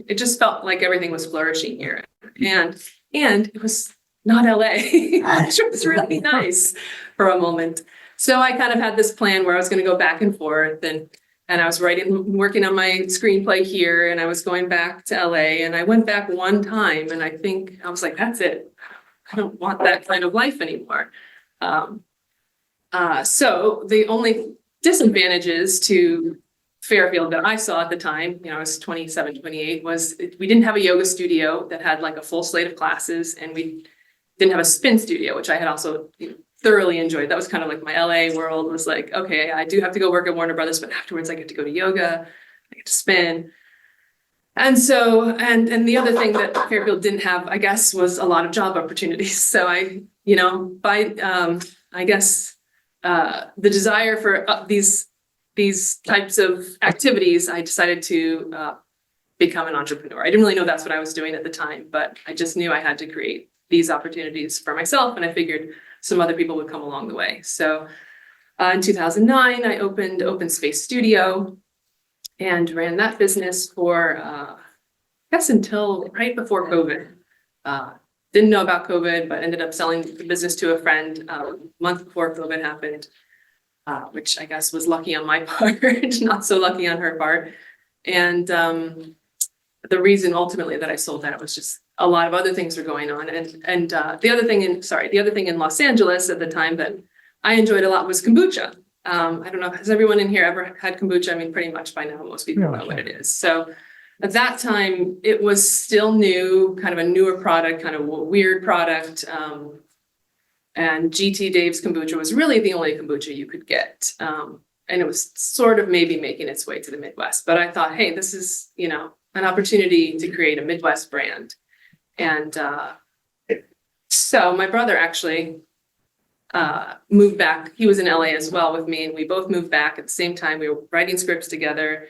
it just felt like everything was flourishing here. And it was not LA, which was really nice for a moment. So I kind of had this plan where I was going to go back and forth, and I was working on my screenplay here, and I was going back to LA, and I went back one time, and I think I was like, that's it. I don't want that kind of life anymore. So the only disadvantages to Fairfield that I saw at the time, I was 27, 28, was we didn't have a yoga studio that had like a full slate of classes, and we didn't have a spin studio, which I had also thoroughly enjoyed. That was kind of like my LA world, was like, okay, I do have to go work at Warner Brothers, but afterwards I get to go to yoga, I get to spin. And so, and the other thing that Fairfield didn't have, I guess, was a lot of job opportunities. So I guess the desire for these types of activities, I decided to become an entrepreneur. I didn't really know that's what I was doing at the time, but I just knew I had to create these opportunities for myself, and I figured some other people would come along the way. So in 2009, I opened Open Space Studio and ran that business for, I guess, until right before COVID. Didn't know about COVID, but ended up selling the business to a friend a month before COVID happened, which I guess was lucky on my part, not so lucky on her part. And the reason ultimately that I sold that was just a lot of other things were going on. And the other thing in Los Angeles at the time that I enjoyed a lot was kombucha. I don't know, has everyone in here ever had kombucha? I mean, pretty much by now, most people know what it is. So at that time, it was still new, kind of a newer product, kind of a weird product. And GT Dave's kombucha was really the only kombucha you could get. And it was sort of maybe making its way to the Midwest. But I thought, hey, this is, an opportunity to create a Midwest brand. And so my brother actually moved back. He was in LA as well with me, and we both moved back at the same time. We were writing scripts together,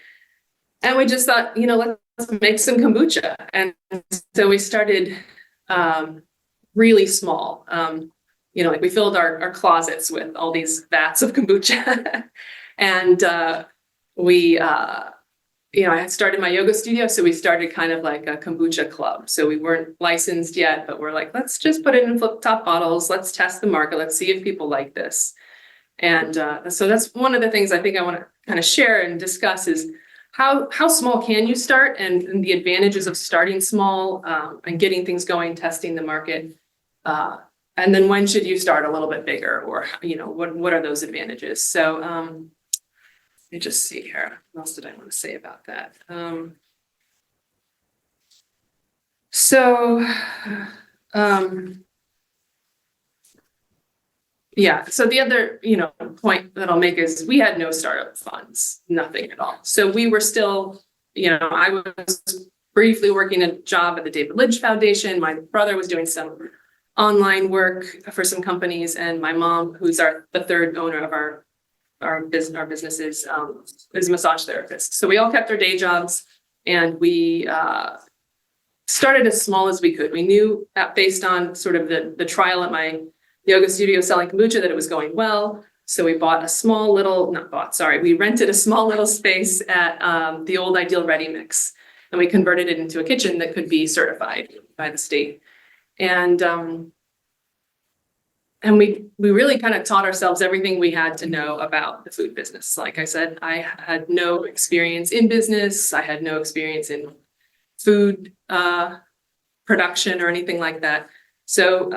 and we just thought, let's make some kombucha. And so we started really small. Like we filled our closets with all these vats of kombucha. And I had started my yoga studio, so we started kind of like a kombucha club. So we weren't licensed yet, but we're like, let's just put it in flip top bottles. Let's test the market. Let's see if people like this. And so that's one of the things I think I want to kind of share and discuss is how small can you start, and the advantages of starting small and getting things going, testing the market. And then when should you start a little bit bigger, or, what are those advantages? So let me just see here. What else did I want to say about that? So the other, point that I'll make is we had no startup funds, nothing at all. So we were still, I was briefly working a job at the David Lynch Foundation. My brother was doing some online work for some companies, and my mom, who's the third owner of our businesses, is a massage therapist. So we all kept our day jobs, and we started as small as we could. We knew that based on sort of the trial at my yoga studio selling kombucha that it was going well. So we bought we rented a small little space at the old Ideal Ready Mix, and we converted it into a kitchen that could be certified by the state. And we really kind of taught ourselves everything we had to know about the food business. Like I said, I had no experience in business. I had no experience in food production or anything like that. So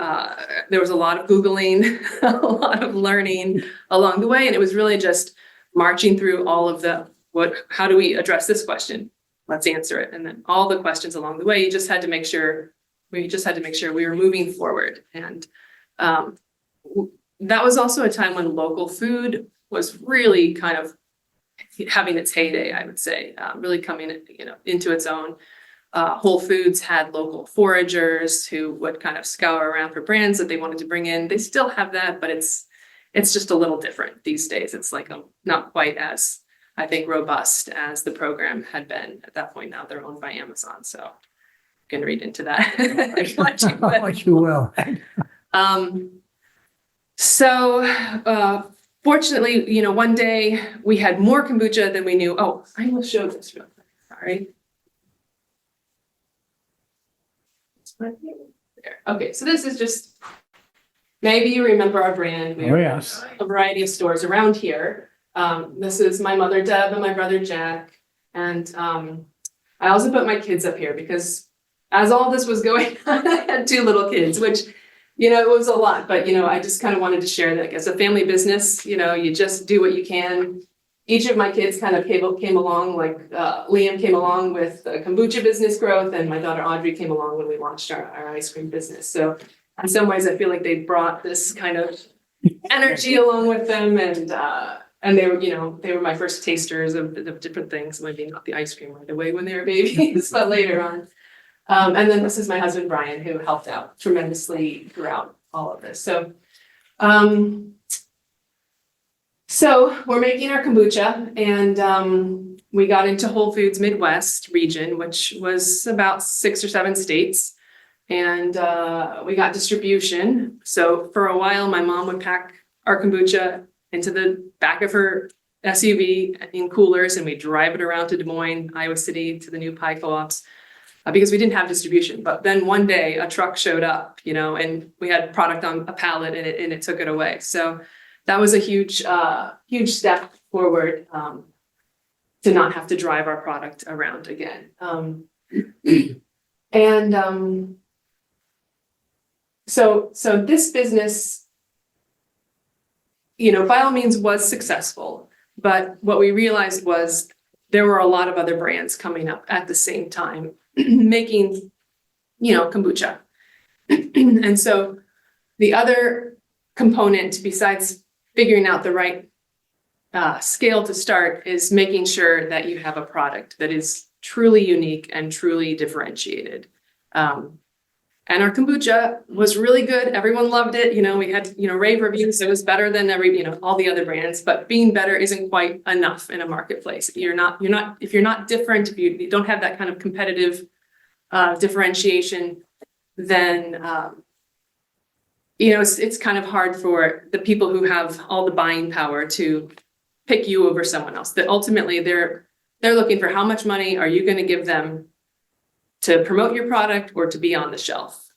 there was a lot of Googling, a lot of learning along the way. And it was really just marching through all of how do we address this question? Let's answer it. And then all the questions along the way, we just had to make sure we were moving forward. And that was also a time when local food was really kind of having its heyday, I would say, really coming into its own. Whole Foods had local foragers who would kind of scour around for brands that they wanted to bring in. They still have that, but it's just a little different these days. It's like not quite as, I think, robust as the program had been at that point. Now they're owned by Amazon, so you can read into that. Like you will. So fortunately, one day we had more kombucha than we knew. Oh, I will show this real quick. Sorry. There. Okay, so this is just, maybe you remember our brand. We Oh, yes. have a variety of stores around here. This is my mother Deb and my brother Jack. And I also put my kids up here because as all this was going on, I had 2 little kids, which, it was a lot, but, I just kind of wanted to share that as a family business, you just do what you can. Each of my kids kind of came along, like Liam came along with the kombucha business growth, and my daughter Audrey came along when we launched our ice cream business. So in some ways, I feel like they brought this kind of energy along with them, and they were, they were my first tasters of different things. Maybe not the ice cream right away when they were babies, but later on. And then this is my husband Brian, who helped out tremendously throughout all of this. So we're making our kombucha, and we got into Whole Foods Midwest region, which was about 6 or 7 states. And we got distribution. So for a while, my mom would pack our kombucha into the back of her SUV in coolers, and we'd drive it around to Des Moines, Iowa City, to the new pie co-ops, because we didn't have distribution. But then one day a truck showed up, and we had product on a pallet, and it took it away. So that was a huge step forward, to not have to drive our product around again. So this business, by all means was successful, but what we realized was there were a lot of other brands coming up at the same time making, kombucha. And so the other component, besides figuring out the right scale to start, is making sure that you have a product that is truly unique and truly differentiated. And our kombucha was really good. Everyone loved it. We had, rave reviews. It was better than all the other brands, but being better isn't quite enough in a marketplace. If you're not different, if you don't have that kind of competitive differentiation, then, it's kind of hard for the people who have all the buying power to pick you over someone else. That ultimately they're looking for how much money are you going to give them to promote your product or to be on the shelf.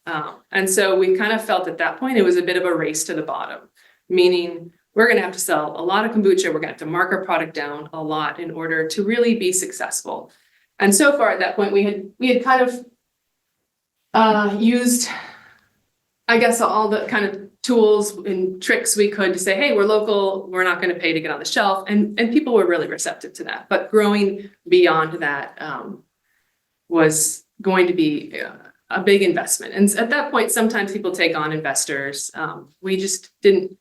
And so we kind of felt at that point it was a bit of a race to the bottom, meaning we're going to have to sell a lot of kombucha. We're going to have to mark our product down a lot in order to really be successful. And so far at that point, we had kind of used, I guess, all the kind of tools and tricks we could to say, hey, we're local, we're not going to pay to get on the shelf. And people were really receptive to that. But growing beyond that was going to be a big investment. And at that point, sometimes people take on investors. We just didn't,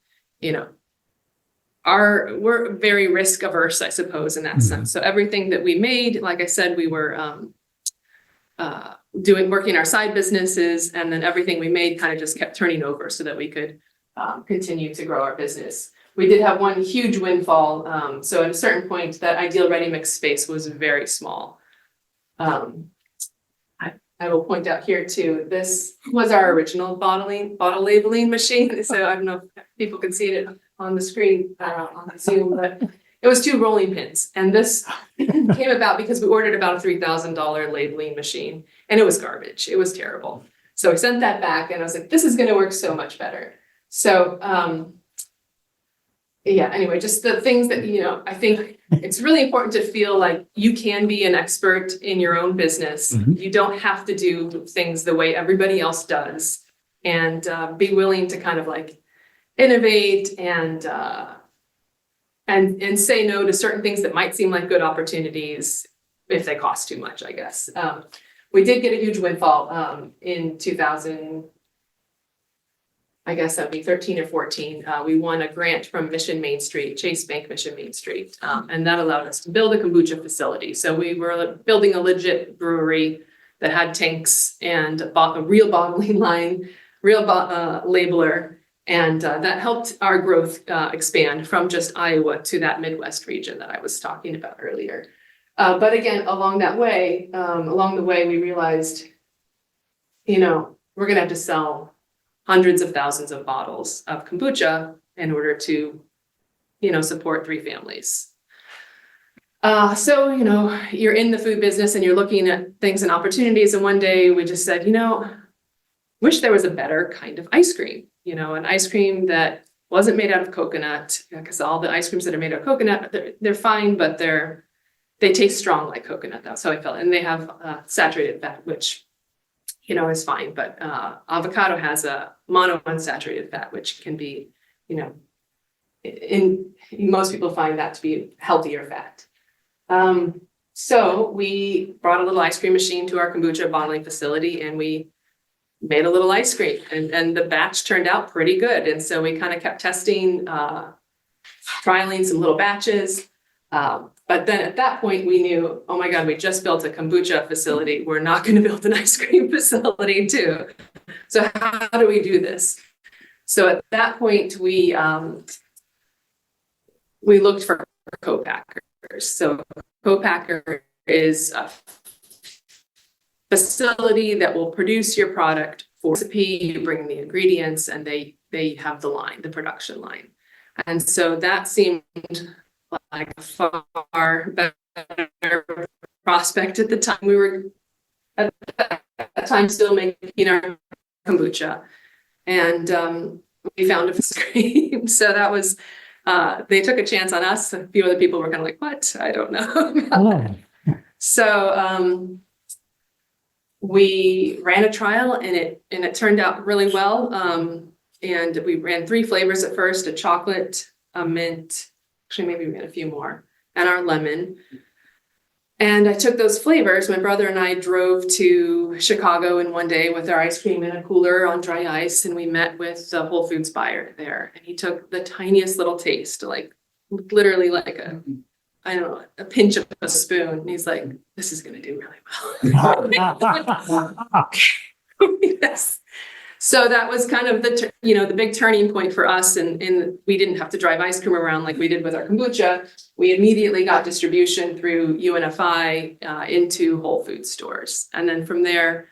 we're very risk averse, I suppose, in that sense. So everything that we made, like I said, we were working our side businesses, and then everything we made kind of just kept turning over so that we could continue to grow our business. We did have one huge windfall. So at a certain point, that Ideal Ready Mix space was very small. I will point out here too, this was our original bottle labeling machine. So I don't know if people can see it on the screen on the Zoom, but it was 2 rolling pins. And this came about because we ordered about a $3,000 labeling machine, and it was garbage. It was terrible. So I sent that back, and I was like, this is going to work so much better. So anyway, just the things that, I think it's really important to feel like you can be an expert in your own business. You don't have to do things the way everybody else does, and be willing to kind of like innovate and say no to certain things that might seem like good opportunities if they cost too much, I guess. We did get a huge windfall in 2000. I guess that'd be 13 or 14. We won a grant from Mission Main Street, Chase Bank Mission Main Street, and that allowed us to build a kombucha facility. So we were building a legit brewery that had tanks and a real bottling line, real labeler, and that helped our growth expand from just Iowa to that Midwest region that I was talking about earlier. But again, along the way, we realized, we're going to have to sell hundreds of thousands of bottles of kombucha in order to, support 3 families. So, you're in the food business and you're looking at things and opportunities. And one day we just said, wish there was a better kind of ice cream, an ice cream that wasn't made out of coconut, because all the ice creams that are made out of coconut, they're fine, but they taste strong like coconut. That's how I felt. And they have saturated fat, which, is fine. But avocado has a monounsaturated fat, which can be, in most people find that to be healthier fat. So we brought a little ice cream machine to our kombucha bottling facility, and we made a little ice cream, and the batch turned out pretty good. And so we kind of kept testing, trialing some little batches. But then at that point we knew, oh my God, we just built a kombucha facility. We're not going to build an ice cream facility too. So how do we do this? So at that point we looked for co-packers. So co-packer is a facility that will produce your product for recipe. You bring the ingredients, and they have the production line. And so that seemed like a far better prospect at the time. We were at that time still making our kombucha, and we found a cream. So that was they took a chance on us. A few other people were kind of like, "What? I don't know." So we ran a trial, and it turned out really well. And we ran 3 flavors at first: a chocolate, a mint. Actually, maybe we ran a few more, and our lemon. And I took those flavors. My brother and I drove to Chicago in one day with our ice cream in a cooler on dry ice, and we met with the Whole Foods buyer there. And he took the tiniest little taste, like literally like a pinch of a spoon. And he's like, "This is going to do really well." Yes. So that was kind of the big turning point for us, and we didn't have to drive ice cream around like we did with our kombucha. We immediately got distribution through UNFI into Whole Foods stores, and then from there,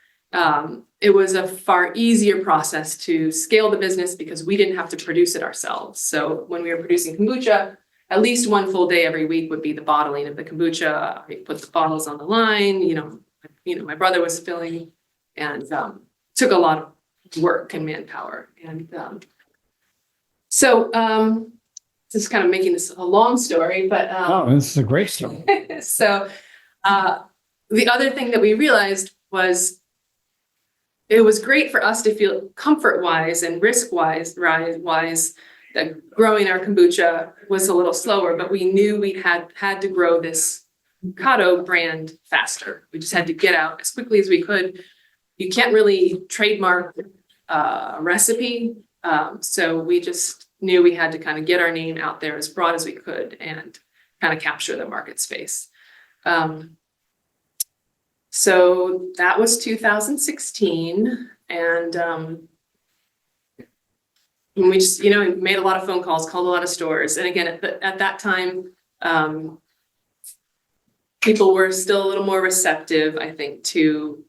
it was a far easier process to scale the business because we didn't have to produce it ourselves. So when we were producing kombucha, at least one full day every week would be the bottling of the kombucha. We put the bottles on the line. My brother was filling, and took a lot of work and manpower. And so this is kind of making this a long story, but this is a great story. So the other thing that we realized was it was great for us to feel comfort-wise and risk-wise that growing our kombucha was a little slower, but we knew we had to grow this Cado brand faster. We just had to get out as quickly as we could. You can't really trademark a recipe. So we just knew we had to kind of get our name out there as broad as we could and kind of capture the market space. So that was 2016. And we just, made a lot of phone calls, called a lot of stores. And again, at that time, people were still a little more receptive, I think, to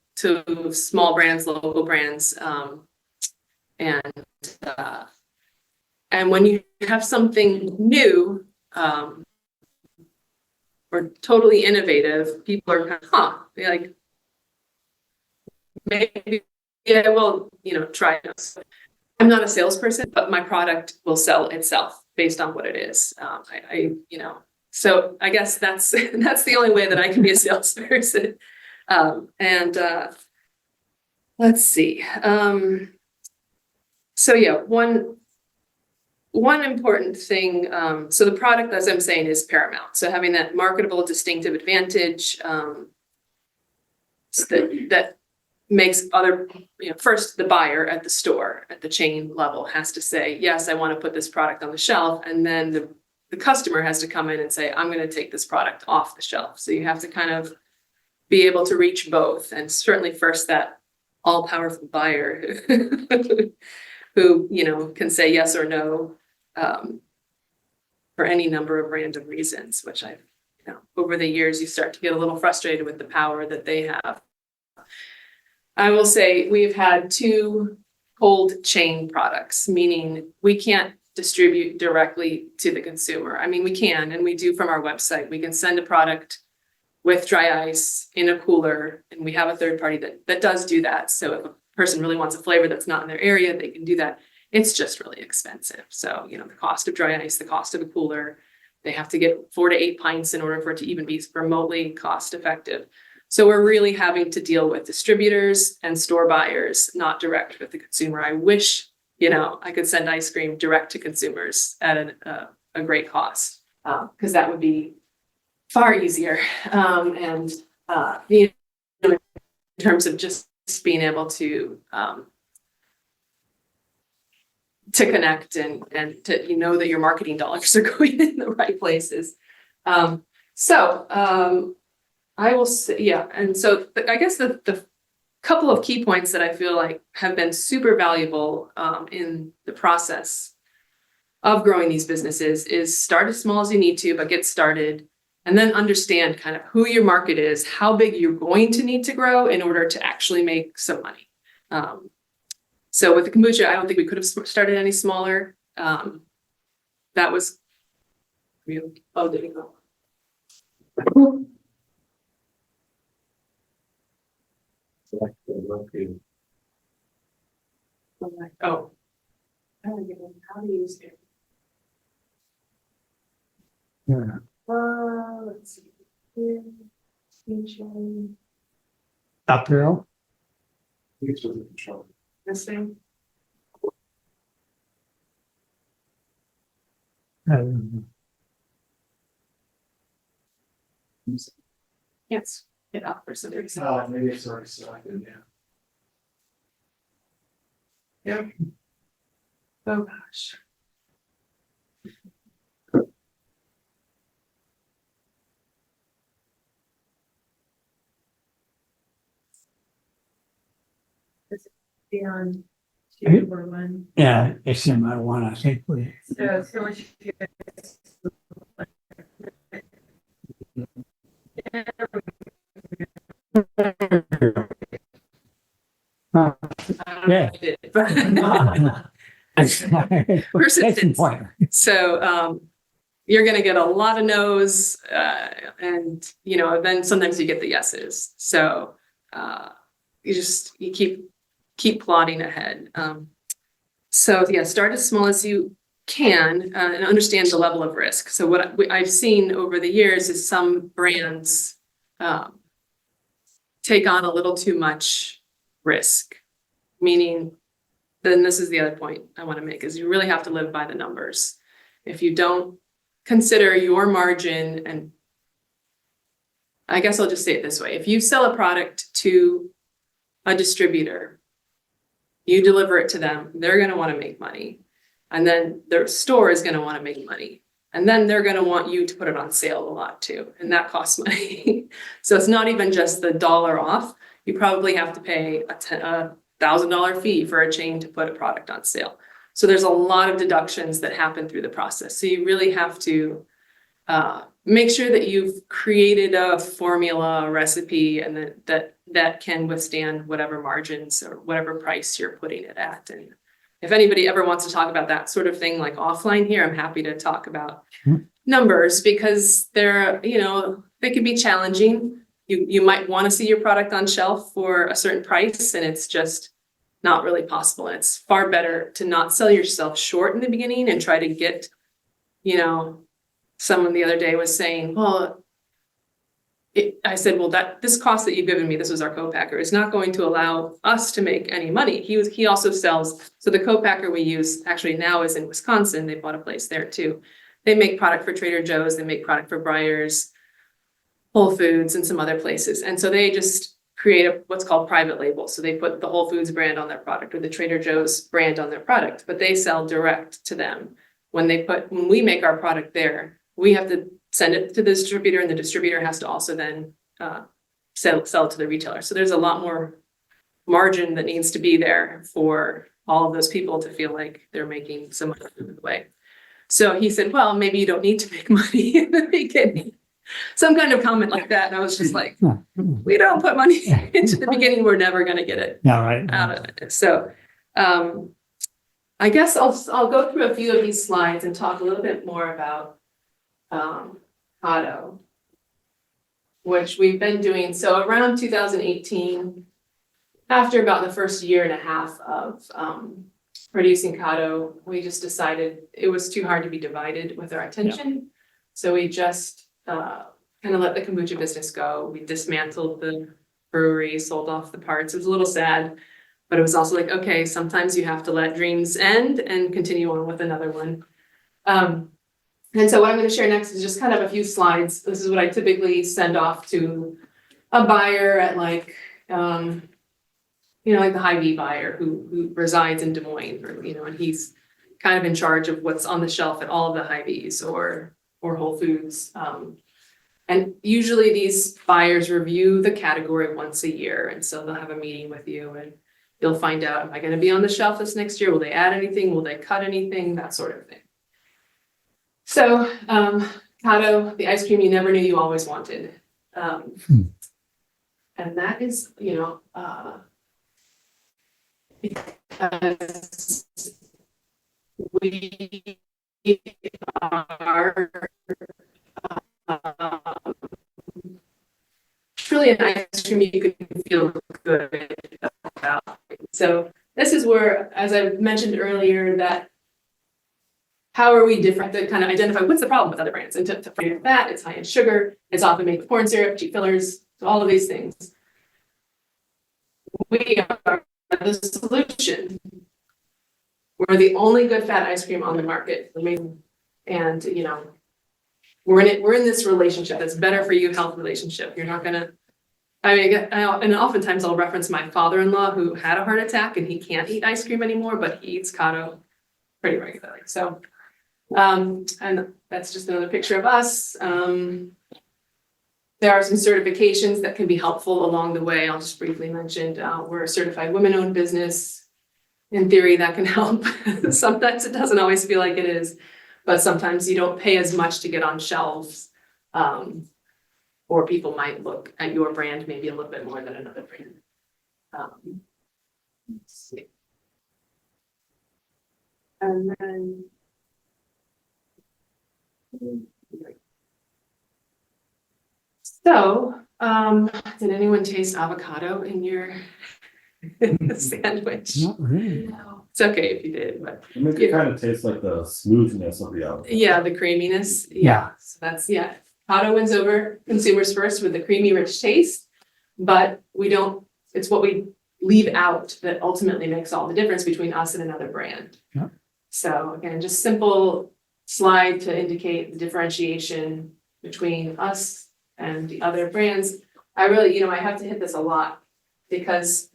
small brands, local brands, and when you have something new or totally innovative, people are kind of, they're like, maybe, yeah, well, try this. I'm not a salesperson, but my product will sell itself based on what it is. So I guess that's the only way that I can be a salesperson. Let's see. So yeah, one important thing. So the product, as I'm saying, is paramount. So having that marketable, distinctive advantage that makes other, first the buyer at the store, at the chain level, has to say, yes, I want to put this product on the shelf, and then the customer has to come in and say, I'm going to take this product off the shelf. So you have to kind of be able to reach both, and certainly first that all-powerful buyer who can say yes or no for any number of random reasons, which over the years you start to get a little frustrated with the power that they have. I will say we've had 2 cold chain products, meaning we can't distribute directly to the consumer. I mean, we can, and we do from our website. We can send a product with dry ice in a cooler, and we have a third party that does do that. So if person really wants a flavor that's not in their area, they can do that. It's just really expensive. So, the cost of dry ice, the cost of a cooler, they have to get 4 to 8 pints in order for it to even be remotely cost effective. So we're really having to deal with distributors and store buyers, not direct with the consumer. I wish, I could send ice cream direct to consumers at a great cost, because that would be far easier. And in terms of just being able to connect and to that your marketing dollars are going in the right places. I will say, yeah. And so I guess the couple of key points that I feel like have been super valuable in the process of growing these businesses is start as small as you need to, but get started, and then understand kind of who your market is, how big you're going to need to grow in order to actually make some money. So with the kombucha, I don't think we could have started any smaller. That was, oh, did it go? Oh, how do you use it? Yeah. Let's see. Up arrow. This thing. Yes, get up for some reason. Maybe it's already selected, yeah. Yep. Oh gosh. Beyond number one. Yeah, it's in my one, I think we. So much. Yeah. Persistence. So you're going to get a lot of no's, and then sometimes you get the yeses. So you keep plodding ahead. So yeah, start as small as you can and understand the level of risk. So what I've seen over the years is some brands take on a little too much risk, meaning, then this is the other point I want to make, is you really have to live by the numbers. If you don't consider your margin, and I guess I'll just say it this way, if you sell a product to a distributor, you deliver it to them, they're going to want to make money. And then their store is going to want to make money. And then they're going to want you to put it on sale a lot too. And that costs money. So it's not even just the dollar off. You probably have to pay a $1,000 fee for a chain to put a product on sale. So there's a lot of deductions that happen through the process. So you really have to make sure that you've created a formula, a recipe, and that can withstand whatever margins or whatever price you're putting it at. And if anybody ever wants to talk about that sort of thing, like offline here, I'm happy to talk about numbers, because they're, they can be challenging. You might want to see your product on shelf for a certain price, and it's just not really possible. And it's far better to not sell yourself short in the beginning and try to get, someone the other day was saying, well, I said, well, this cost that you've given me, this was our co-packer, is not going to allow us to make any money. He also sells. So the co-packer we use actually now is in Wisconsin. They bought a place there too. They make product for Trader Joe's. They make product for Breyers, Whole Foods, and some other places. And so they just create what's called private label. So they put the Whole Foods brand on their product or the Trader Joe's brand on their product, but they sell direct to them. When we make our product there, we have to send it to the distributor, and the distributor has to also then sell it to the retailer. So there's a lot more margin that needs to be there for all of those people to feel like they're making some money in the way. So he said, well, maybe you don't need to make money in the beginning. Some kind of comment like that. And I was just like, we don't put money into the beginning. We're never going to get it out of it. So I guess I'll go through a few of these slides and talk a little bit more about Cado, which we've been doing. So around 2018, after about the first year and a half of producing Cado, we just decided it was too hard to be divided with our attention. So we just kind of let the kombucha business go. We dismantled the brewery, sold off the parts. It was a little sad, but it was also like, okay, sometimes you have to let dreams end and continue on with another one. And so what I'm going to share next is just kind of a few slides. This is what I typically send off to a buyer at like, like the Hy-Vee buyer who resides in Des Moines, or, and he's kind of in charge of what's on the shelf at all of the Hy-Vees or Whole Foods. And usually these buyers review the category once a year. And so they'll have a meeting with you and you'll find out, am I going to be on the shelf this next year? Will they add anything? Will they cut anything? That sort of thing. So, Cado, the ice cream you never knew you always wanted. And that is, because we are truly an ice cream you can feel good about. So this is where, as I mentioned earlier, that how are we different to kind of identify what's the problem with other brands, and to find that it's high in sugar, it's often made with corn syrup, cheap fillers, so all of these things. We are the solution. We're the only good fat ice cream on the market. And we're in this relationship that's better for you health relationship. You're not gonna, and oftentimes I'll reference my father-in-law who had a heart attack and he can't eat ice cream anymore, but he eats Cado pretty regularly. So, and that's just another picture of us. There are some certifications that can be helpful along the way. I'll just briefly mention, we're a certified women-owned business. In theory, that can help. Sometimes it doesn't always feel like it is, but sometimes you don't pay as much to get on shelves. Or people might look at your brand maybe a little bit more than another brand. Let's see. And then, so, did anyone taste avocado in your sandwich? Not really. No, it's okay if you did, but It makes it kind of taste like the smoothness of the avocado. yeah, the creaminess. Yeah. So that's, Cado wins over consumers first with the creamy, rich taste, but it's what we leave out that ultimately makes all the difference between us and another brand. Yeah. So again, just simple slide to indicate the differentiation between us and the other brands. I really, I have to hit this a lot because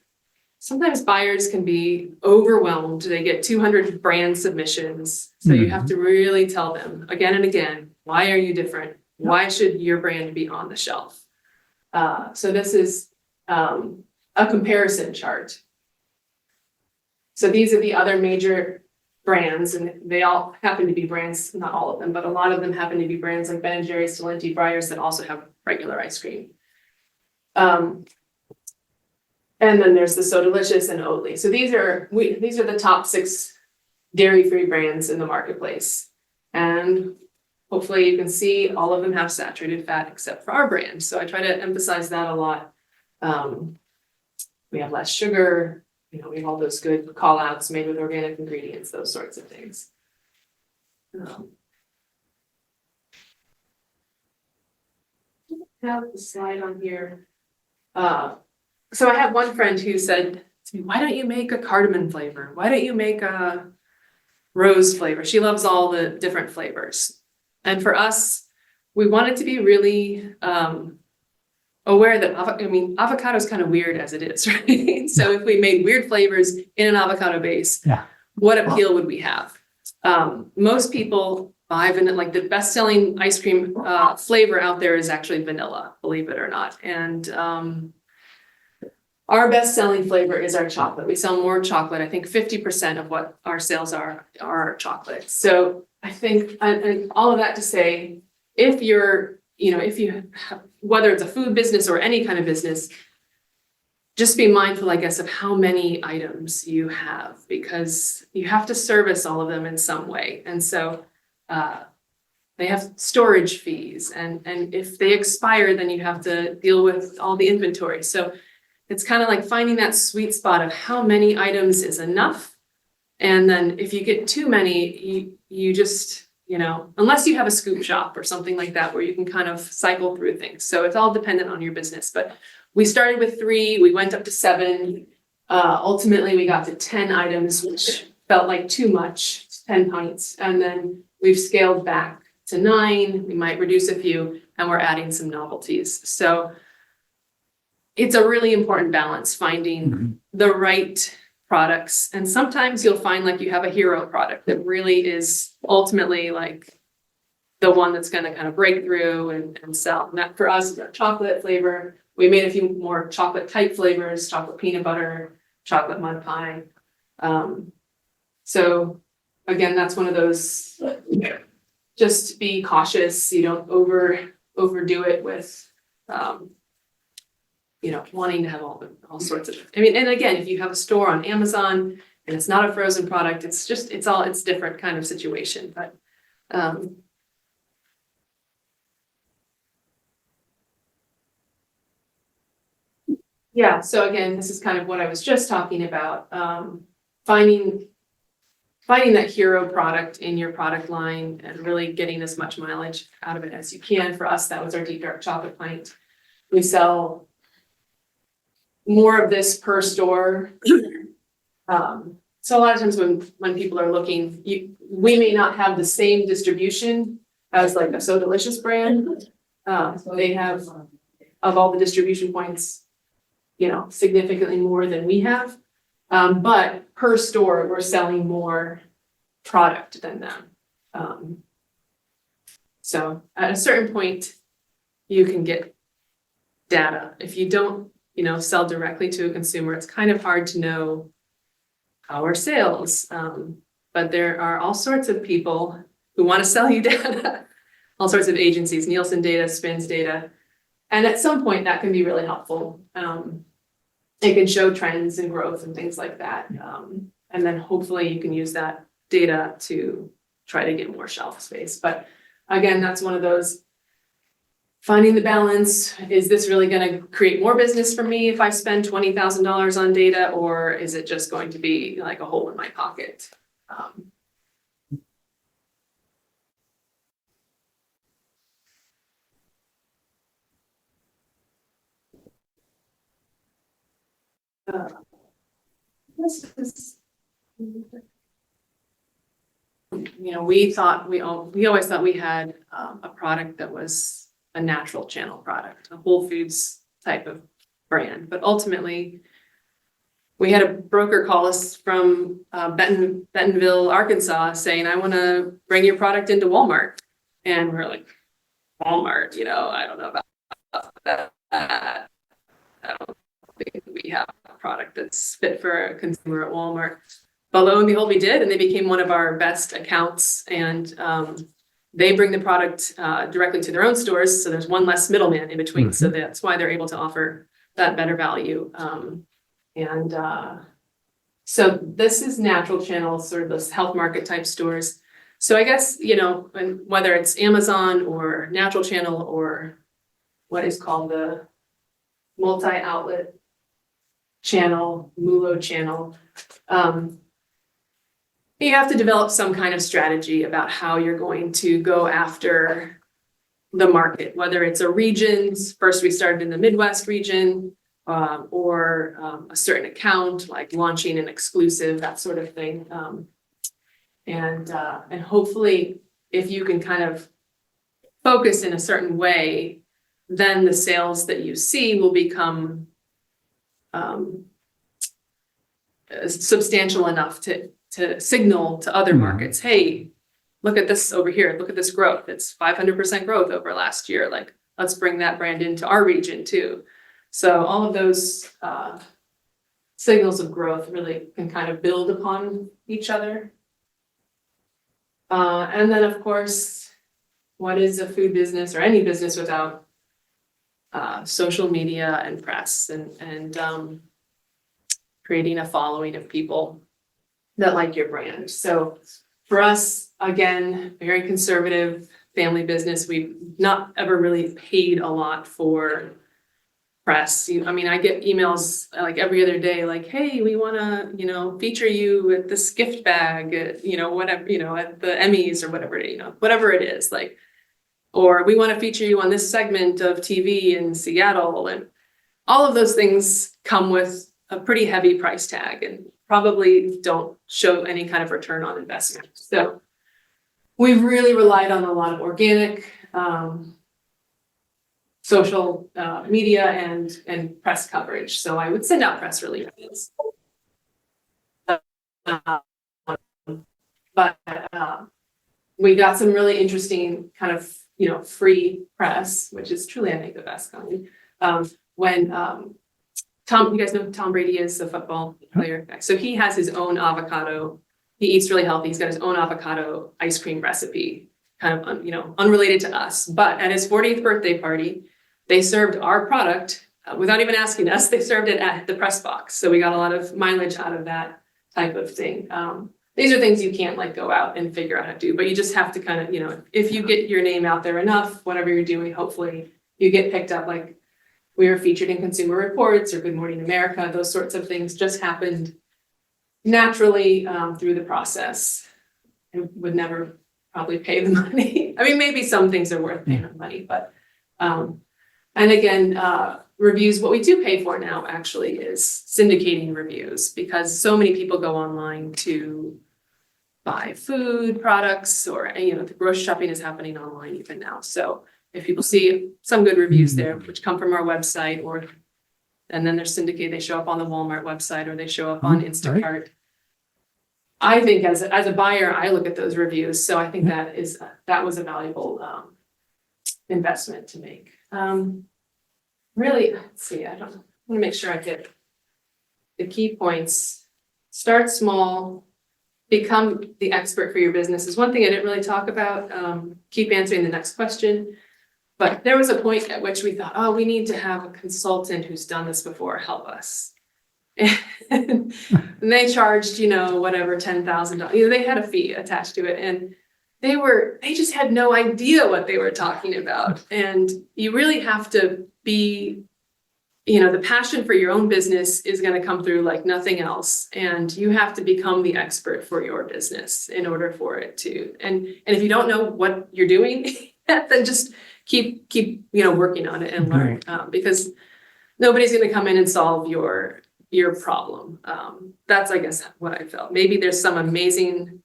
sometimes buyers can be overwhelmed. They get 200 brand submissions. So you have to really tell them again and again, why are you different? Why should your brand be on the shelf? So this is a comparison chart. So these are the other major brands, and they all happen to be brands, not all of them, but a lot of them happen to be brands like Ben & Jerry's, Talenti, Breyers that also have regular ice cream. And then there's the So Delicious and Oatly. So these are the top 6 dairy-free brands in the marketplace. And hopefully you can see all of them have saturated fat except for our brand. So I try to emphasize that a lot. We have less sugar, we have all those good call outs made with organic ingredients, those sorts of things. I have the slide on here. So I have one friend who said to me, why don't you make a cardamom flavor? Why don't you make a rose flavor? She loves all the different flavors. And for us, we wanted to be really aware that, avocado is kind of weird as it is, right? So if we made weird flavors in an avocado base, what appeal would we have? Most people buy vanilla, like the best-selling ice cream flavor out there is actually vanilla, believe it or not. And our best-selling flavor is our chocolate. We sell more chocolate. I think 50% of what our sales are chocolate. So I think, and all of that to say, if you're, whether it's a food business or any kind of business, just be mindful, I guess, of how many items you have, because you have to service all of them in some way. And so they have storage fees, and if they expire, then you have to deal with all the inventory. So it's kind of like finding that sweet spot of how many items is enough. And then if you get too many, you just, unless you have a scoop shop or something like that, where you can kind of cycle through things. So it's all dependent on your business, but we started with 3, we went up to 7. Ultimately, we got to 10 items, which felt like too much, 10 pints. And then we've scaled back to 9. We might reduce a few, and we're adding some novelties. So it's a really important balance, finding the right products. And sometimes you'll find like you have a hero product that really is ultimately like the one that's going to kind of break through and sell. And that for us is our chocolate flavor. We made a few more chocolate type flavors, chocolate peanut butter, chocolate mud pie. So again, that's one of those, just be cautious. You don't overdo it with, wanting to have all sorts of, and again, if you have a store on Amazon and it's not a frozen product, it's different kind of situation, but, yeah, so again, this is kind of what I was just talking about, finding that hero product in your product line and really getting as much mileage out of it as you can. For us, that was our deep dark chocolate pint. We sell more of this per store. So a lot of times when people are looking, we may not have the same distribution as like a So Delicious brand. They have, of all the distribution points, significantly more than we have. But per store, we're selling more product than them. So at a certain point, you can get data. If you don't, sell directly to a consumer, it's kind of hard to know our sales. But there are all sorts of people who want to sell you data, all sorts of agencies, Nielsen data, Spins data. And at some point that can be really helpful. It can show trends and growth and things like that. And then hopefully you can use that data to try to get more shelf space. But again, that's one of those, finding the balance. Is this really going to create more business for me if I spend $20,000 on data, or is it just going to be like a hole in my pocket? This is, we always thought we had a product that was a natural channel product, a Whole Foods type of brand. But ultimately, we had a broker call us from Bentonville, Arkansas, saying, I want to bring your product into Walmart. And we're like, Walmart, I don't know about that. I don't think we have a product that's fit for a consumer at Walmart. But lo and behold, we did, and they became one of our best accounts. And they bring the product directly to their own stores, so there's one less middleman in between. Mm-hmm. So that's why they're able to offer that better value. So this is natural channels, sort of those health market type stores. So I guess, whether it's Amazon or natural channel or what is called the multi-outlet channel, MULO channel, you have to develop some kind of strategy about how you're going to go after the market, whether it's a regions. First, we started in the Midwest region, or a certain account, like launching an exclusive, that sort of thing. And hopefully, if you can kind of focus in a certain way, then the sales that you see will become substantial enough to signal to other markets, hey, look at this over here, look at this growth. It's 500% growth over last year. Like, let's bring that brand into our region too. So all of those signals of growth really can kind of build upon each other. And then of course, what is a food business or any business without social media and press and creating a following of people that like your brand. So for us, again, very conservative family business. We've not ever really paid a lot for press. I mean, I get emails like every other day, like, hey, we want to, feature you at this gift bag, whatever, at the Emmys or whatever, whatever it is, like, or we want to feature you on this segment of TV in Seattle. And all of those things come with a pretty heavy price tag and probably don't show any kind of return on investment. So we've really relied on a lot of organic, social media and press coverage. So I would send out press releases. But we got some really interesting kind of, free press, which is truly, I think, the best kind. When you guys know who Tom Brady is, the football player guy. So he has his own avocado. He eats really healthy. He's got his own avocado ice cream recipe, kind of, unrelated to us. But at his 40th birthday party, they served our product without even asking us. They served it at the press box. So we got a lot of mileage out of that type of thing. These are things you can't like go out and figure out how to do, but you just have to kind of, if you get your name out there enough, whatever you're doing, hopefully you get picked up. Like we were featured in Consumer Reports or Good Morning America. Those sorts of things just happened naturally through the process. It would never probably pay the money. I mean, maybe some things are worth paying the money, but and again, reviews, what we do pay for now actually is syndicating reviews, because so many people go online to buy food products, or, the grocery shopping is happening online even now. So if people see some good reviews there, which come from our website, and then they're syndicated, they show up on the Walmart website, or they show up on Instacart. I think as a buyer, I look at those reviews. So I think that was a valuable investment to make. Really, let's see, I want to make sure I get the key points. Start small, become the expert for your business is one thing I didn't really talk about. Keep answering the next question. But there was a point at which we thought, oh, we need to have a consultant who's done this before help us. And they charged, whatever, $10,000. They had a fee attached to it. And they just had no idea what they were talking about. And you really have to be, the passion for your own business is going to come through like nothing else. And you have to become the expert for your business in order for it to, and if you don't know what you're doing, then just keep, working on it and learn, because nobody's going to come in and solve your problem. That's, I guess, what I felt. Maybe there's some amazing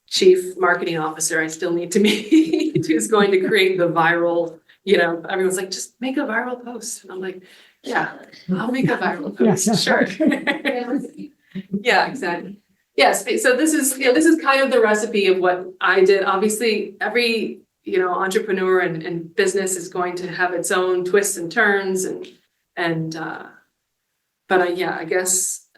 chief marketing officer I still need to meet who's going to create the viral, everyone's like, just make a viral post. And I'm like, yeah, I'll make a viral post. Sure. Yeah, exactly. Yes. So this is kind of the recipe of what I did. Obviously, every, entrepreneur and business is going to have its own twists and turns but I guess,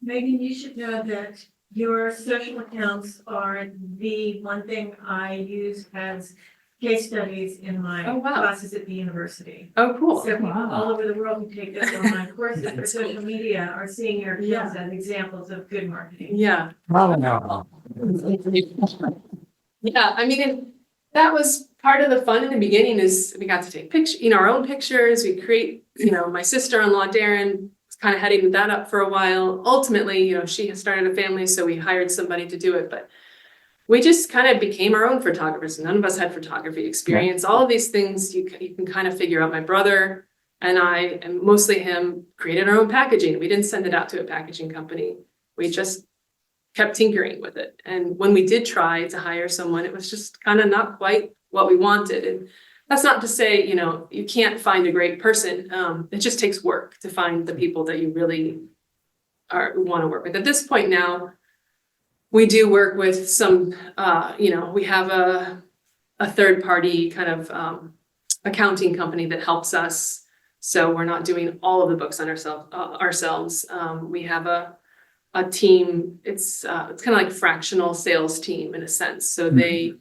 Megan, you should know that your social accounts are the one thing I use as case studies in my classes at the university. Oh, cool. So people all over the world who take those online courses for social media are seeing your accounts as examples of good marketing. Yeah. Oh, Yeah, I mean, that was part of the fun in the beginning is we got to take pictures, our own pictures. We create, my sister-in-law, Darren, was kind of heading that up for a while. Ultimately, she had started a family, so we hired somebody to do it. But we just kind of became our own photographers. None of us had photography experience. All of these things you can kind of figure out. My brother and I, and mostly him, created our own packaging. We didn't send it out to a packaging company. We just kept tinkering with it. And when we did try to hire someone, it was just kind of not quite what we wanted. And that's not to say, you can't find a great person. It just takes work to find the people that you really want to work with. At this point now, we do work with some, we have a third party kind of accounting company that helps us. So we're not doing all of the books on ourselves. We have a team. It's kind of like fractional sales team in a sense. So they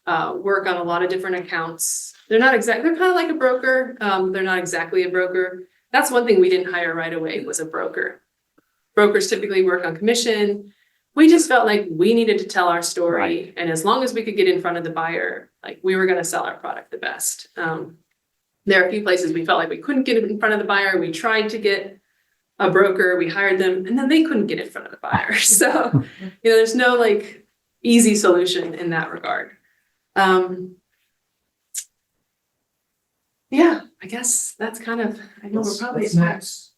work on a lot of different accounts. They're kind of like a broker. They're not exactly a broker. That's one thing we didn't hire right away was a broker. Brokers typically work on commission. We just felt like we needed to tell our story. Right. And as long as we could get in front of the buyer, like we were going to sell our product the best. There are a few places we felt like we couldn't get it in front of the buyer. We tried to get a broker, we hired them, and then they couldn't get in front of the buyer. So, there's no like easy solution in that regard. Yeah, I guess that's kind of, I know we're probably. What's next?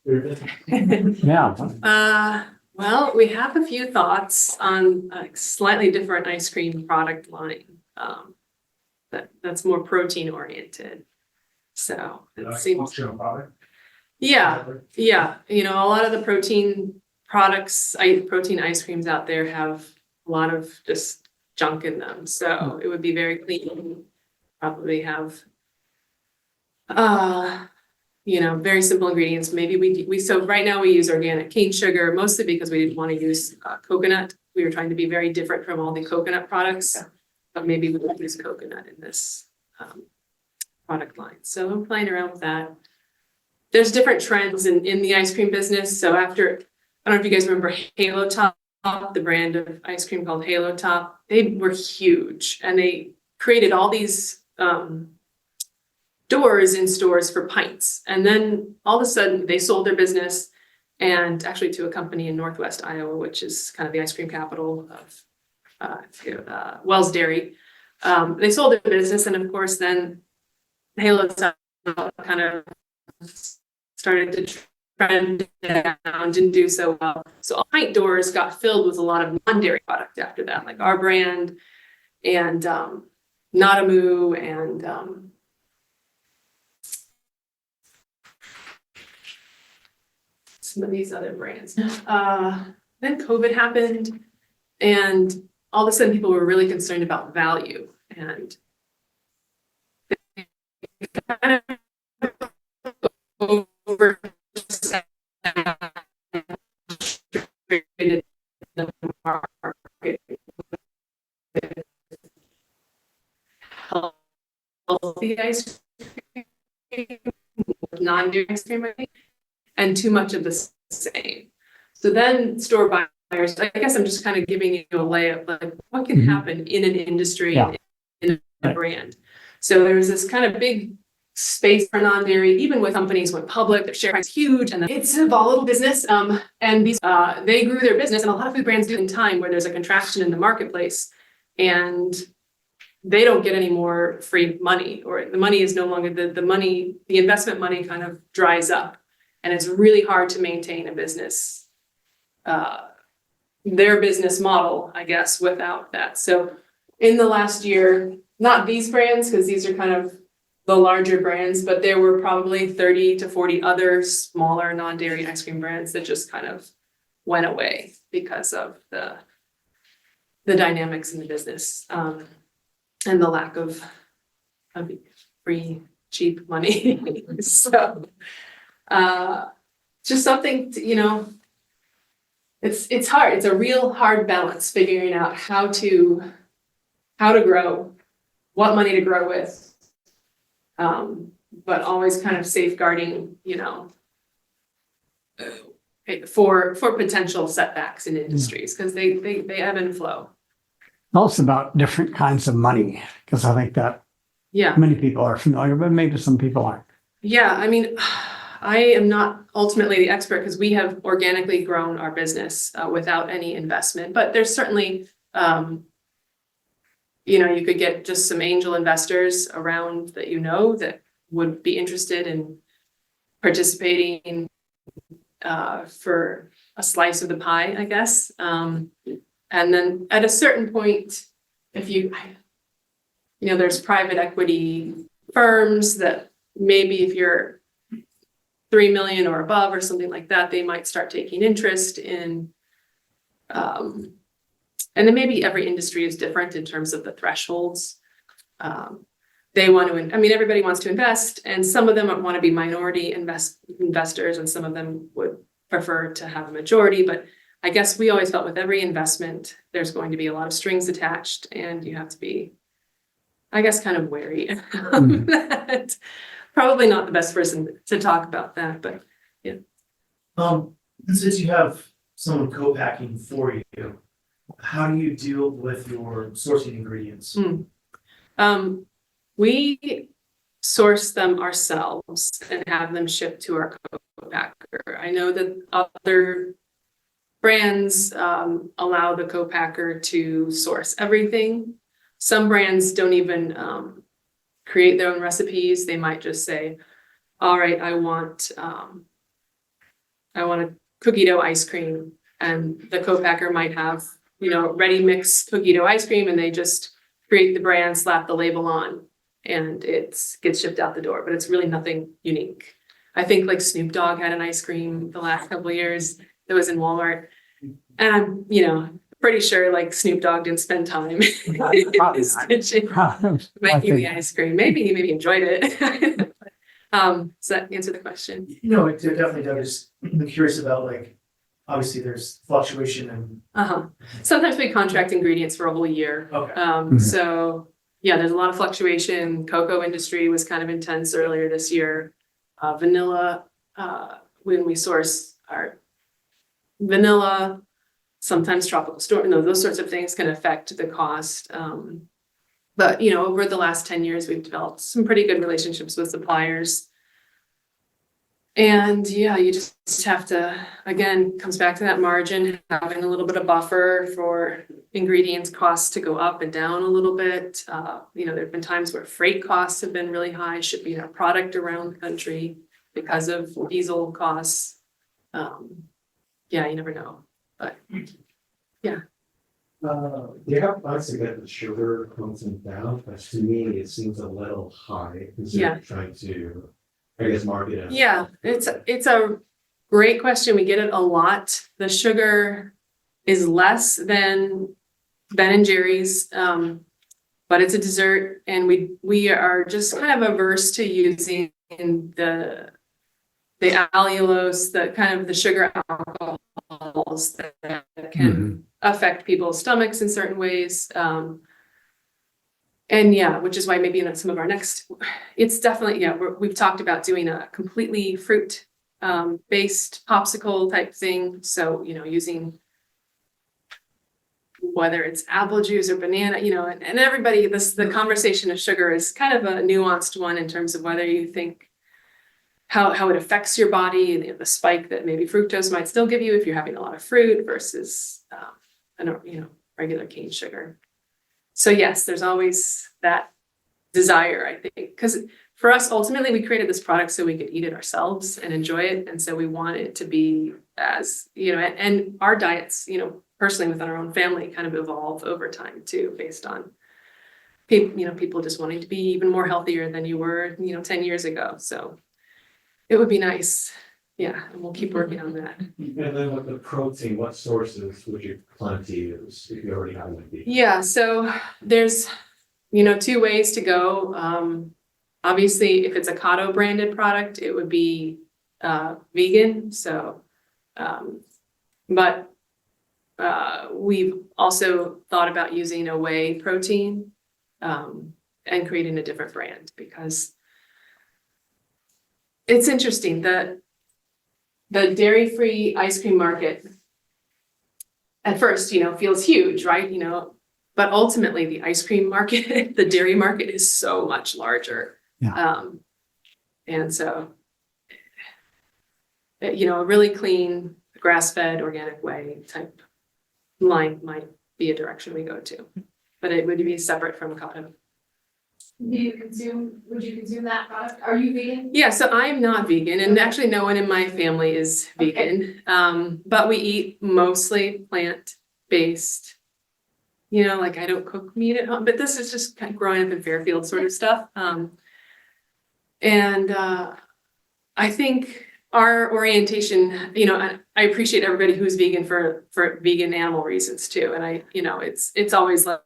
Yeah, Well, we have a few thoughts on a slightly different ice cream product line, that's more protein oriented. So it seems, yeah, a lot of the protein products, protein ice creams out there have a lot of just junk in them. So it would be very clean, probably have very simple ingredients. Maybe so right now we use organic cane sugar, mostly because we didn't want to use coconut. We were trying to be very different from all the coconut products, but maybe we would use coconut in this product line. So I'm playing around with that. There's different trends in the ice cream business. So I don't know if you guys remember Halo Top, the brand of ice cream called Halo Top. They were huge and they created all these doors in stores for pints. And then all of a sudden they sold their business, and actually to a company in Northwest Iowa, which is kind of the ice cream capital of Wells Dairy. They sold their business, and of course then Halo Top kind of started to trend down, didn't do so well. So all pint doors got filled with a lot of non-dairy product after that, like our brand and Nadamu and some of these other brands. Then COVID happened, and all of a sudden people were really concerned about value, and kind of over the market. Healthy ice cream, non-dairy ice cream, and too much of the same. So then store buyers, I guess I'm just kind of giving you a lay of like what can happen in an industry, in a brand. So there was this kind of big space for non-dairy, even with companies went public, their share price is huge, and it's a volatile business. And these they grew their business, and a lot of food brands do in time where there's a contraction in the marketplace, and they don't get any more free money, or the money is no longer the investment money kind of dries up, and it's really hard to maintain a business, their business model, I guess, without that. So in the last year, not these brands, because these are kind of the larger brands, but there were probably 30 to 40 other smaller non-dairy ice cream brands that just kind of went away because of the dynamics in the business, and the lack of free, cheap money. So just something to, it's hard. It's a real hard balance figuring out how to grow, what money to grow with, but always kind of safeguarding, for potential setbacks in industries, because they ebb and flow. also about different kinds of money, because I think that many people are familiar, but maybe some people aren't. Yeah, I mean, I am not ultimately the expert because we have organically grown our business without any investment, but there's certainly, you could get just some angel investors around that that would be interested in participating for a slice of the pie, I guess. And then at a certain point, if there's private equity firms that maybe if you're 3 million or above or something like that, they might start taking interest in, and then maybe every industry is different in terms of the thresholds. They want to, everybody wants to invest, and some of them want to be minority investors, and some of them would prefer to have a majority. But I guess we always felt with every investment, there's going to be a lot of strings attached, and you have to be, I guess, kind of wary of that. Probably not the best person to talk about that, but yeah. Since you have someone co-packing for you, how do you deal with your sourcing ingredients? We source them ourselves and have them shipped to our co-packer. I know that other brands allow the co-packer to source everything. Some brands don't even create their own recipes. They might just say, all right, I want a cookie dough ice cream, and the co-packer might have, ready mix cookie dough ice cream, and they just create the brand, slap the label on, and it gets shipped out the door, but it's really nothing unique. I think like Snoop Dogg had an ice cream the last couple of years that was in Walmart. And I'm, pretty sure like Snoop Dogg didn't spend time Probably not. stitching, making the ice cream. Maybe he enjoyed it. Does that answer the question? No, it definitely does. I'm curious about like, obviously there's fluctuation and. Sometimes we contract ingredients for a whole year. Okay. So yeah, there's a lot of fluctuation. Cocoa industry was kind of intense earlier this year. Vanilla, when we source our vanilla, sometimes tropical storm, those sorts of things can affect the cost. But over the last 10 years, we've developed some pretty good relationships with suppliers. And yeah, you just have to, again, comes back to that margin, having a little bit of buffer for ingredients costs to go up and down a little bit. There have been times where freight costs have been really high, shipping our product around the country because of diesel costs. Yeah, you never know, but yeah. Yeah, once again, the sugar comes in down, but to me, it seems a little high. Because Yeah. they're trying to, I guess, market it. Yeah, it's a great question. We get it a lot. The sugar is less than Ben and Jerry's, but it's a dessert, and we are just kind of averse to using the allulose, the kind of the sugar alcohols that can affect people's stomachs in certain ways. And yeah, which is why maybe in some of our next, it's definitely, we've talked about doing a completely fruit based popsicle type thing. So, using whether it's apple juice or banana, and everybody, the conversation of sugar is kind of a nuanced one in terms of whether you think how it affects your body, the spike that maybe fructose might still give you if you're having a lot of fruit versus, regular cane sugar. So yes, there's always that desire, I think, because for us, ultimately, we created this product so we could eat it ourselves and enjoy it. And so we want it to be as, and our diets, personally within our own family kind of evolve over time too, based on people just wanting to be even more healthier than you were, 10 years ago. So it would be nice. Yeah, and we'll keep working on that. And then with the protein, what sources would you plan to use if you already have an idea? Yeah, so there's, 2 ways to go. Obviously, if it's a Cado branded product, it would be vegan. So, but we've also thought about using a whey protein and creating a different brand, because it's interesting that the dairy-free ice cream market at first, feels huge, right? But ultimately the ice cream market, the dairy market is so much larger. Yeah. And so, a really clean, grass-fed, organic whey type line might be a direction we go to, but it would be separate from Cado. Would you consume that product? Are you vegan? Yeah, so I'm not vegan, and actually no one in my family is vegan. But we eat mostly plant-based. I don't cook meat at home, but this is just kind of growing up in Fairfield sort of stuff. And I think our orientation, I appreciate everybody who's vegan for vegan animal reasons too. And it's always like,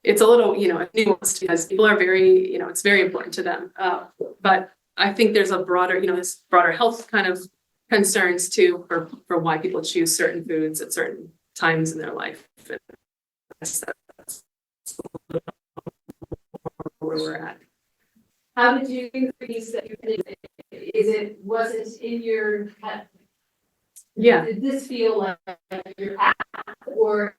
it's a little, nuanced, because people are very, it's very important to them. But I think there's a broader, this broader health kind of concerns too for why people choose certain foods at certain times in their life. And that's where we're at. How did you increase that? Was it in your head? Yeah. Did this feel like your path, or?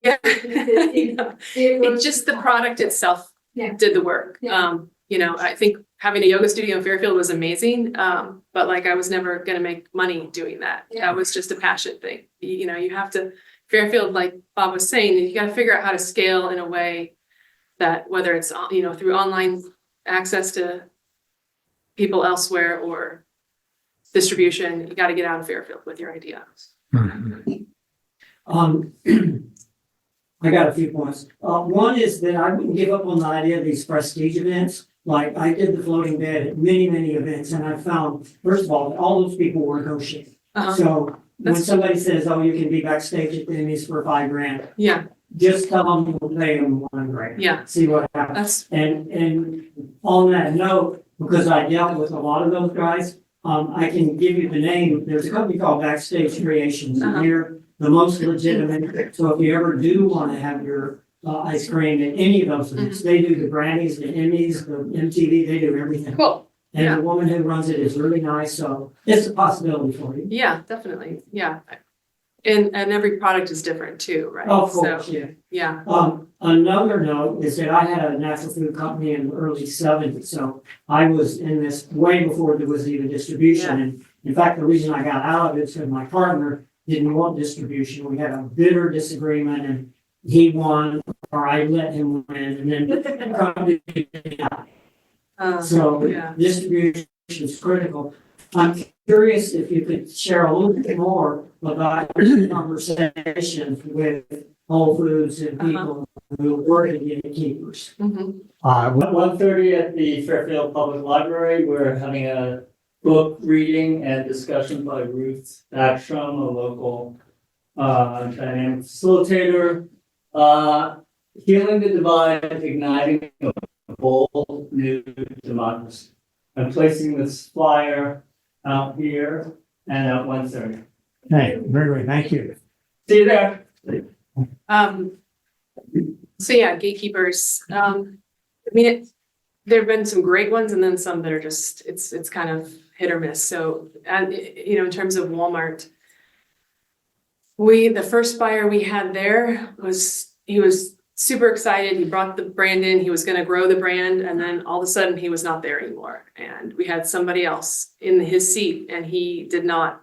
Yeah. It It's just the product itself Yeah. did the work. Yeah. You know, I think having a yoga studio in Fairfield was amazing. But like I was never gonna make money doing that. Yeah. That was just a passion thing. You know, you have to, Fairfield, like Bob was saying, you gotta figure out how to scale in a way that whether it's, you know, through online access to people elsewhere or distribution, you gotta get out of Fairfield with your idea. I got a few points. One is that I wouldn't give up on the idea of these prestige events. Like I did the floating bed at many events, and I found, first of all those people were negotiating. Uh-huh. So when That's- somebody says, oh, you can be backstage at the Emmys for $5,000, Yeah, just tell them we'll pay them $1,000. yeah, See what happens. that's, And on that note, because I dealt with a lot of those guys, I can give you the name. There's a company called Backstage Creations, Uh-huh. and they're the most legitimate. So if you ever do want to have your ice cream at any of those events, they do the Grammys, the Emmys, the MTV, they do everything. cool. And Yeah. the woman who runs it is really nice, so it's a possibility for you. Yeah, definitely. Yeah. And every product is different too, right? Of course, So, yeah. yeah. Another note is that I had a natural food company in the early '70s, so I was in this way before there was even distribution. Yeah. And in fact, the reason I got out of it is because my partner didn't want distribution. We had a bitter disagreement, and he won, or I let him win, and then the company died. So Yeah. distribution is critical. I'm curious if you could share a little bit more about your conversations with Whole Foods and people who work at gatekeepers. Mhm. What- 1:30 at the Fairfield Public Library, we're having a book reading and discussion by Ruth Backstrom, a local dynamic facilitator. Healing the Divide, Igniting a Bold New Democracy. I'm placing this flyer out here and at 1:30. Hey, very good, thank you. See you there. So yeah, gatekeepers, I mean, there've been some great ones and then some that are just, it's kind of hit or miss. So, and, you know, in terms of Walmart, the first buyer we had there he was super excited. He brought the brand in, he was gonna grow the brand, and then all of a sudden he was not there anymore. And we had somebody else in his seat and he did not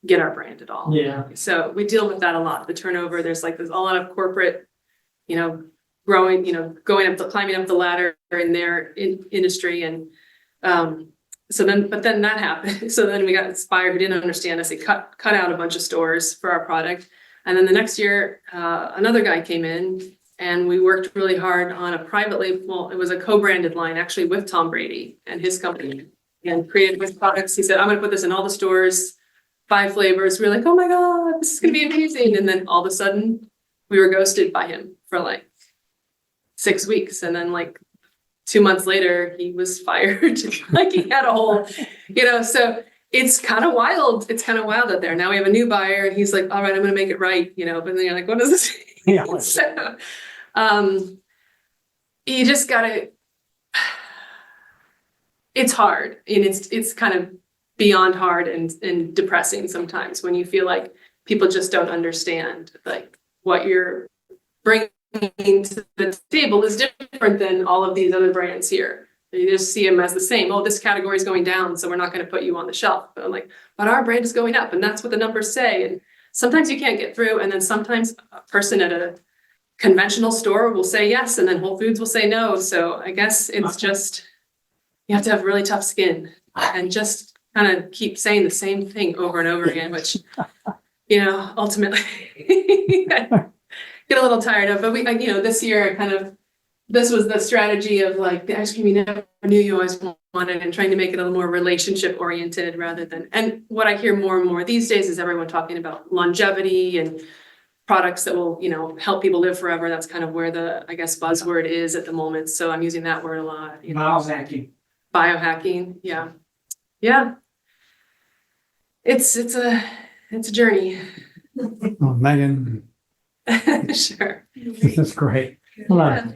get our brand at all. Yeah. So we deal with that a lot, the turnover. There's a lot of corporate, you know, growing, you know, climbing up the ladder in their industry. And but then that happened. So then we got this buyer who didn't understand us. He cut out a bunch of stores for our product. And then the next year, another guy came in and we worked really hard on a private label. It was a co-branded line actually with Tom Brady and his company, and created his products. He said, I'm gonna put this in all the stores, 5 flavors. We were like, oh my God, this is gonna be amazing. And then all of a sudden we were ghosted by him for like 6 weeks. And then like 2 months later, he was fired. Like he had a whole, you know, so it's kind of wild. It's kind of wild out there. Now we have a new buyer and he's like, all right, I'm gonna make it right, you know, but then you're like, what does this mean? Yeah. So, you just gotta, it's hard and it's kind of beyond hard and depressing sometimes when you feel like people just don't understand like what you're bringing to the table is different than all of these other brands here. You just see them as the same. Oh, this category is going down, so we're not going to put you on the shelf. But I'm like, but our brand is going up, and that's what the numbers say. And sometimes you can't get through, and then sometimes a person at a conventional store will say yes, and then Whole Foods will say no. So I guess it's just, you have to have really tough skin and just kind of keep saying the same thing over and over again, which, you know, ultimately get a little tired of. But we, you know, this year this was the strategy of like the ice cream you never knew you always wanted, and trying to make it a little more relationship oriented rather than, and what I hear more and more these days is everyone talking about longevity and products that will, you know, help people live forever. That's kind of where the, I guess, buzzword is at the moment. So I'm using that word a lot. You know, Biohacking. biohacking. Yeah. Yeah. It's a journey. Oh, Megan, Sure. that's great. Hello.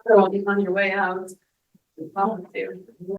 On your way out. Welcome to.